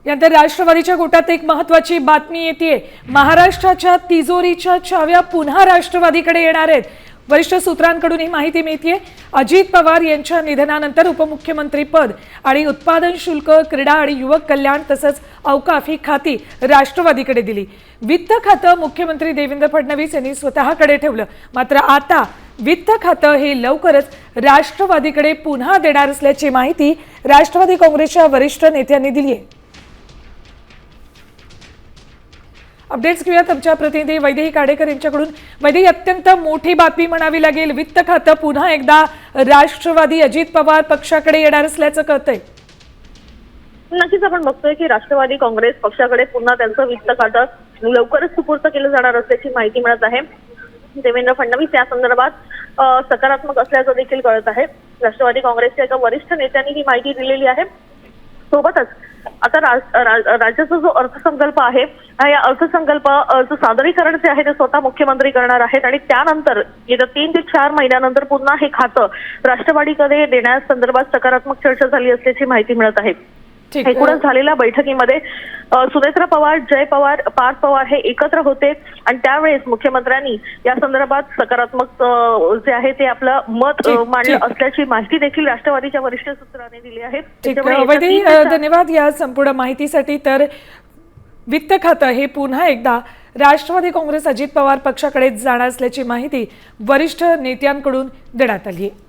यानंतर राष्ट्रवादीच्या गोटात एक महत्त्वाची बातमी येते। महाराष्ट्राच्या तिजोरीच्या चाव्या पुन्हा राष्ट्रवादीकडे येणार आहेत। वरिष्ठ सूत्रांकडून ही माहिती मिळते। अजित पवार यांच्या निधनानंतर उपमुख्यमंत्री पद आणि उत्पादन शुल्क, क्रीडा आणि युवक कल्याण तसंच अवकाफ ही खाती राष्ट्रवादीकडे दिली। वित्त खातं मुख्यमंत्री देवेंद्र फडणवीस यांनी स्वतःकडे ठेवलं। मात्र आता वित्त खातं हे लवकरच राष्ट्रवादीकडे पुन्हा देणार असल्याची माहिती राष्ट्रवादी काँग्रेसच्या वरिष्ठ नेत्यांनी दिली आहे। अपडेट्स घेऊयात आमच्या प्रतिनिधी वैदेही काडेकर यांच्याकडून। वैदेही, अत्यंत मोठी बातमी म्हणावी लागेल, वित्त खातं पुन्हा एकदा राष्ट्रवादी अजित पवार पक्षाकडे येणार असल्याचं कळतंय। नक्कीच आपण बघतोय की राष्ट्रवादी काँग्रेस पक्षाकडे पुन्हा त्यांचं वित्त खातं लवकरच सुपूर्द केलं जाणार असल्याची माहिती मिळत आहे। देवेंद्र फडणवीस या संदर्भात सकारात्मक असल्याचं देखील कळत आहे। राष्ट्रवादी काँग्रेसच्या एका वरिष्ठ नेत्यांनी ही माहिती दिलेली आहे। सोबतच आता राज्याचा जो अर्थसंकल्प आहे या अर्थसंकल्पाचं सादरीकरण जे आहे ते स्वतः मुख्यमंत्री करणार आहेत आणि त्यानंतर येत्या 3 ते 4 महिन्यानंतर पुन्हा हे खातं राष्ट्रवादीकडे देण्यासंदर्भात सकारात्मक चर्चा झाली असल्याची माहिती मिळत आहे। एकूणच झालेल्या बैठकीमध्ये सुनेत्र पवार, जय पवार, पार्थ पवार हे एकत्र होते आणि त्यावेळेस मुख्यमंत्र्यांनी या संदर्भात सकारात्मक जे आहे ते आपलं मत मांडलं असल्याची माहिती देखील राष्ट्रवादीच्या वरिष्ठ सूत्रांनी दिली आहे। धन्यवाद या संपूर्ण माहितीसाठी। तर वित्त खातं हे पुन्हा एकदा राष्ट्रवादी काँग्रेस अजित पवार पक्षाकडे जाणार असल्याची माहिती वरिष्ठ नेत्यांकडून देण्यात आली आहे।